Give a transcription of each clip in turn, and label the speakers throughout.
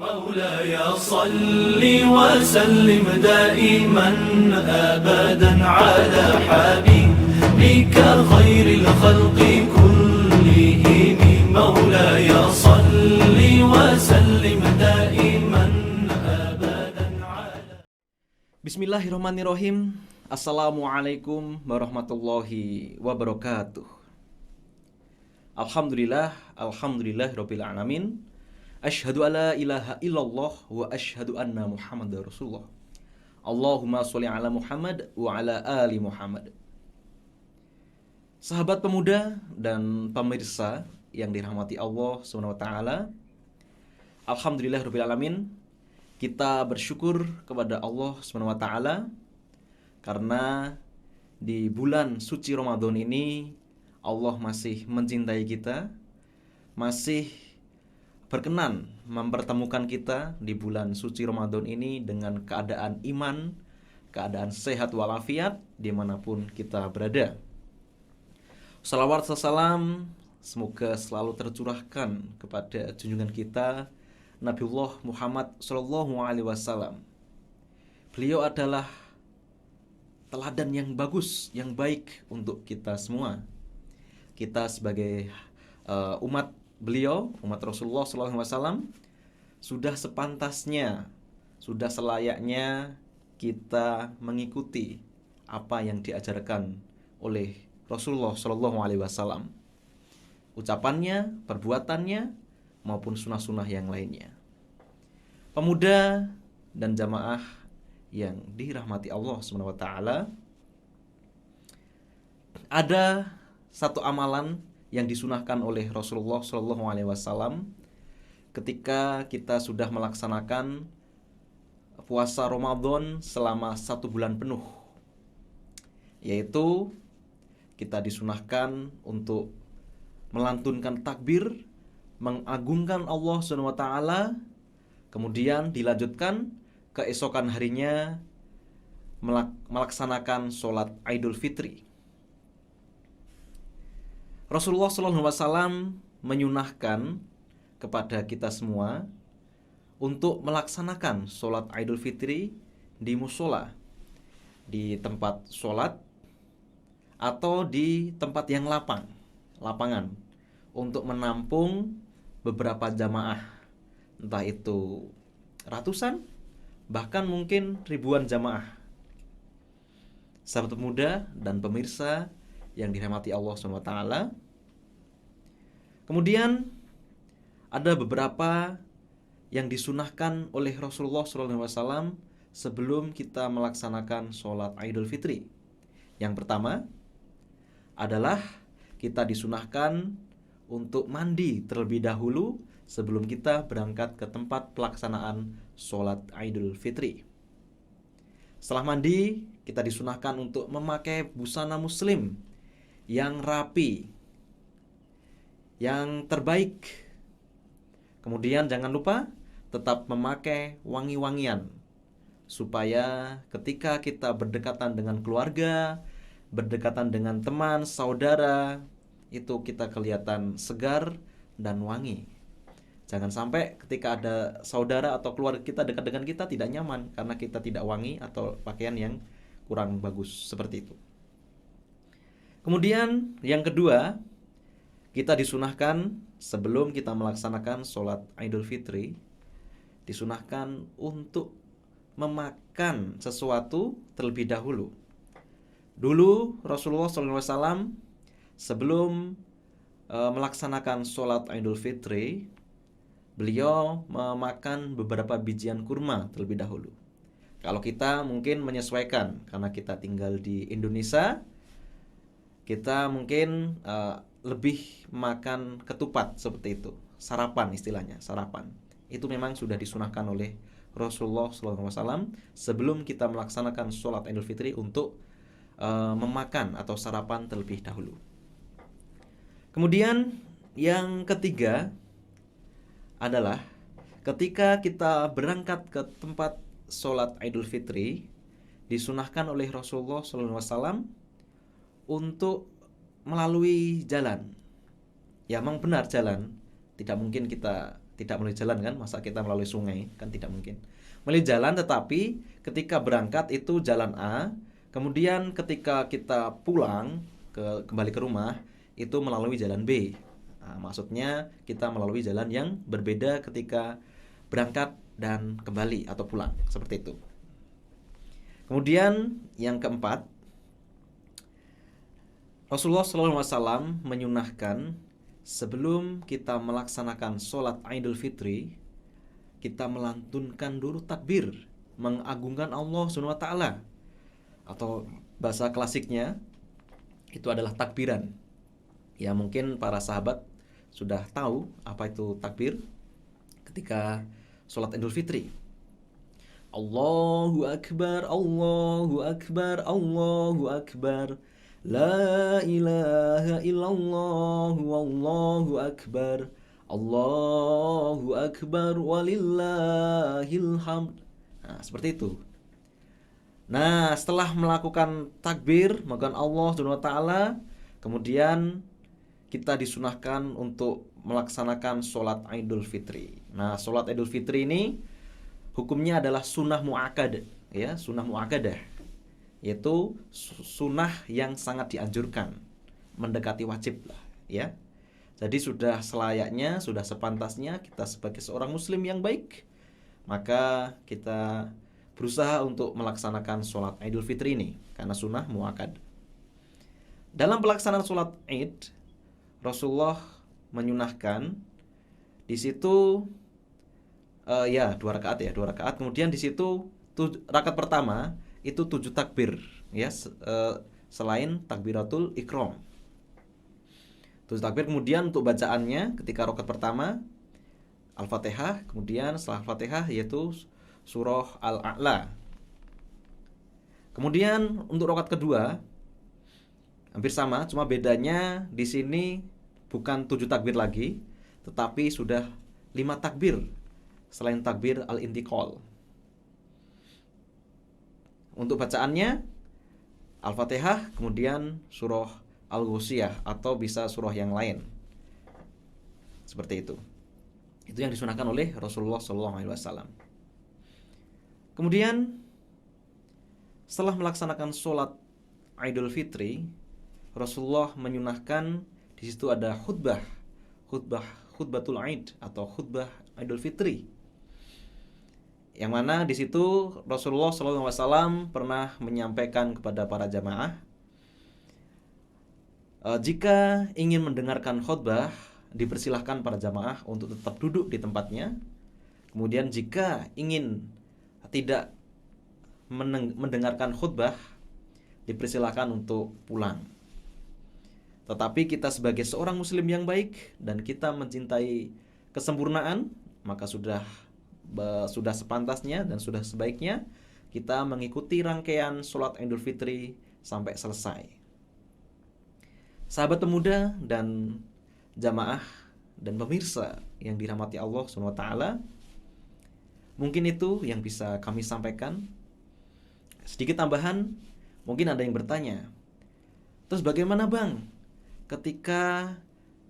Speaker 1: مولاي صل وسلم دائما أبدا على حبيبك خير الخلق كلهم مولاي صل وسلم دائما أبدا على.
Speaker 2: Bismillahirrahmanirrahim. Assalamualaikum warahmatullahi wabarakatuh. Alhamdulillahirabbil alamin. Asyhadu alla ilaha illallah wa asyhadu anna Muhammadar Rasulullah. Allahumma sholli ala Muhammad wa ala ali Muhammad. Sahabat pemuda dan pemirsa yang dirahmati Allah Subhanahu wa taala. Alhamdulillahirabbil alamin. Kita bersyukur kepada Allah Subhanahu wa taala karena di bulan suci Ramadan ini Allah masih mencintai kita, masih berkenan mempertemukan kita di bulan suci Ramadan ini dengan keadaan iman, keadaan sehat walafiat dimanapun kita berada. Salawat salam semoga selalu tercurahkan kepada junjungan kita Nabiullah Muhammad Sallallahu Alaihi Wasallam. Beliau adalah teladan yang bagus, yang baik untuk kita semua. Kita sebagai umat beliau, umat Rasulullah SAW, sudah sepantasnya, sudah selayaknya kita mengikuti apa yang diajarkan oleh Rasulullah SAW, ucapannya, perbuatannya, maupun sunnah-sunnah yang lainnya. Pemuda dan jamaah yang dirahmati Allah SWT, ada satu amalan yang disunahkan oleh Rasulullah SAW ketika kita sudah melaksanakan puasa Ramadan selama 1 bulan penuh, yaitu kita disunahkan untuk melantunkan takbir, mengagungkan Allah SWT, kemudian dilanjutkan keesokan harinya melaksanakan sholat Idul Fitri. Rasulullah SAW menyunahkan kepada kita semua untuk melaksanakan sholat Idul Fitri di musola, di tempat sholat, atau di tempat yang lapangan, untuk menampung beberapa jamaah, entah itu ratusan, bahkan mungkin ribuan jamaah. Sahabat pemuda dan pemirsa yang dirahmati Allah SWT. Kemudian ada beberapa yang disunahkan oleh Rasulullah SAW sebelum kita melaksanakan sholat Idul Fitri. Yang pertama adalah kita disunahkan untuk mandi terlebih dahulu sebelum kita berangkat ke tempat pelaksanaan sholat Idul Fitri. Setelah mandi, kita disunahkan untuk memakai busana muslim yang rapi, yang terbaik. Kemudian jangan lupa tetap memakai wangi-wangian, supaya ketika kita berdekatan dengan keluarga, berdekatan dengan teman, saudara, itu kita kelihatan segar dan wangi. Jangan sampai ketika ada saudara atau keluarga kita dekat dengan kita tidak nyaman karena kita tidak wangi atau pakaian yang kurang bagus, seperti itu. Kemudian yang kedua, kita disunahkan sebelum kita melaksanakan sholat Idul Fitri, disunahkan untuk memakan sesuatu terlebih dahulu. Dulu Rasulullah SAW sebelum melaksanakan sholat Idul Fitri, beliau memakan beberapa bijian kurma terlebih dahulu. Kalau kita mungkin menyesuaikan, karena kita tinggal di Indonesia, kita mungkin lebih makan ketupat seperti itu, sarapan istilahnya, sarapan. Itu memang sudah disunahkan oleh Rasulullah SAW sebelum kita melaksanakan sholat Idul Fitri untuk memakan atau sarapan terlebih dahulu. Kemudian yang ketiga adalah ketika kita berangkat ke tempat sholat Idul Fitri, disunahkan oleh Rasulullah SAW untuk melalui jalan. Ya, memang benar jalan, tidak mungkin kita tidak melalui jalan kan, masa kita melalui sungai kan tidak mungkin. Melalui jalan, tetapi ketika berangkat itu jalan A, kemudian ketika kita pulang kembali ke rumah itu melalui jalan B. Nah, maksudnya kita melalui jalan yang berbeda ketika berangkat dan kembali atau pulang, seperti itu. Kemudian yang keempat, Rasulullah SAW menyunahkan sebelum kita melaksanakan sholat Idul Fitri, kita melantunkan dulu takbir, mengagungkan Allah SWT, atau bahasa klasiknya itu adalah takbiran. Ya, mungkin para sahabat sudah tahu apa itu takbir ketika sholat Idul Fitri. Allahu Akbar, Allahu Akbar, Allahu Akbar, La ilaha illallah, Wallahu Akbar, Allahu Akbar, walillahil hamd. Nah, seperti itu. Nah, setelah melakukan takbir, mengagungkan Allah Subhanahu wa taala, kemudian kita disunahkan untuk melaksanakan sholat Idul Fitri. Nah, sholat Idul Fitri ini hukumnya adalah sunnah mu'akkadah, ya, sunnah mu'akkadah, yaitu sunnah yang sangat dianjurkan, mendekati wajib lah, ya. Jadi sudah selayaknya, sudah sepantasnya kita sebagai seorang muslim yang baik, maka kita berusaha untuk melaksanakan sholat Idul Fitri ini karena sunnah mu'akkad. Dalam pelaksanaan sholat Id, Rasulullah menyunahkan di situ dua rakaat. Kemudian di situ rakaat pertama itu 7 takbir, ya, selain takbiratul ikram. 7 takbir. Kemudian untuk bacaannya ketika rakaat pertama Al-Fatihah, kemudian setelah Al-Fatihah yaitu surah Al-A'la. Kemudian untuk rakaat kedua hampir sama, cuma bedanya di sini bukan 7 takbir lagi, tetapi sudah 5 takbir selain takbir al-intiqal. Untuk bacaannya Al-Fatihah, kemudian surah Al-Ghusyiyah atau bisa surah yang lain. Seperti itu. Itu yang disunahkan oleh Rasulullah SAW. Kemudian setelah melaksanakan sholat Idul Fitri, Rasulullah menyunahkan di situ ada khutbatul Id atau khutbah Idul Fitri. Yang mana di situ Rasulullah SAW pernah menyampaikan kepada para jamaah, jika ingin mendengarkan khutbah, dipersilahkan para jamaah untuk tetap duduk di tempatnya. Kemudian jika ingin tidak mendengarkan khutbah, dipersilahkan untuk pulang. Tetapi kita sebagai seorang muslim yang baik dan kita mencintai kesempurnaan, maka sudah sepantasnya dan sudah sebaiknya kita mengikuti rangkaian sholat Idul Fitri sampai selesai. Sahabat pemuda dan jamaah dan pemirsa yang dirahmati Allah SWT, mungkin itu yang bisa kami sampaikan. Sedikit tambahan, mungkin ada yang bertanya, terus bagaimana bang ketika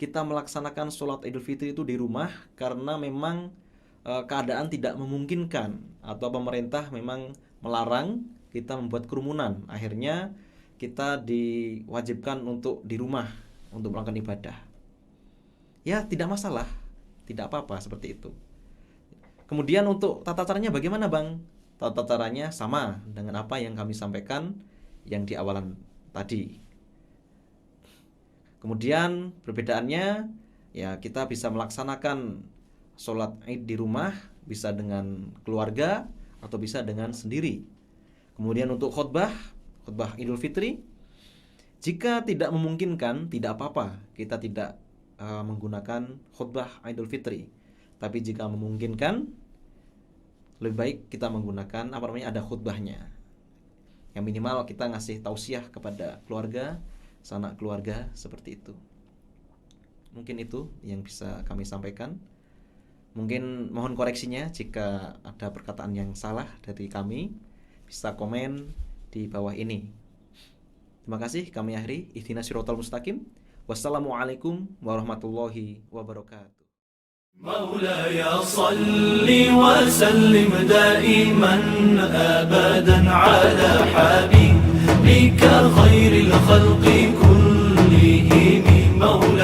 Speaker 2: kita melaksanakan sholat Idul Fitri itu di rumah karena memang keadaan tidak memungkinkan atau pemerintah memang melarang kita membuat kerumunan, akhirnya kita diwajibkan untuk di rumah untuk melakukan ibadah. Ya, tidak masalah, tidak apa-apa seperti itu. Kemudian untuk tata caranya bagaimana bang? Tata caranya sama dengan apa yang kami sampaikan yang di awalan tadi. Kemudian perbedaannya, ya, kita bisa melaksanakan sholat Id di rumah, bisa dengan keluarga atau bisa dengan sendiri. Kemudian untuk khutbah Idul Fitri, jika tidak memungkinkan tidak apa-apa, kita tidak menggunakan khutbah Idul Fitri. Tapi jika memungkinkan, lebih baik kita menggunakan ada khutbahnya. Yang minimal kita ngasih tausiah kepada keluarga, sanak keluarga, seperti itu. Mungkin itu yang bisa kami sampaikan. Mungkin mohon koreksinya jika ada perkataan yang salah dari kami, bisa komen di bawah ini. Terima kasih, kami akhiri. Ihdinas siratal mustaqim. Wassalamualaikum warahmatullahi wabarakatuh.
Speaker 1: مولاي صل وسلم دائما أبدا على حبيبك خير الخلق كلهم مولاي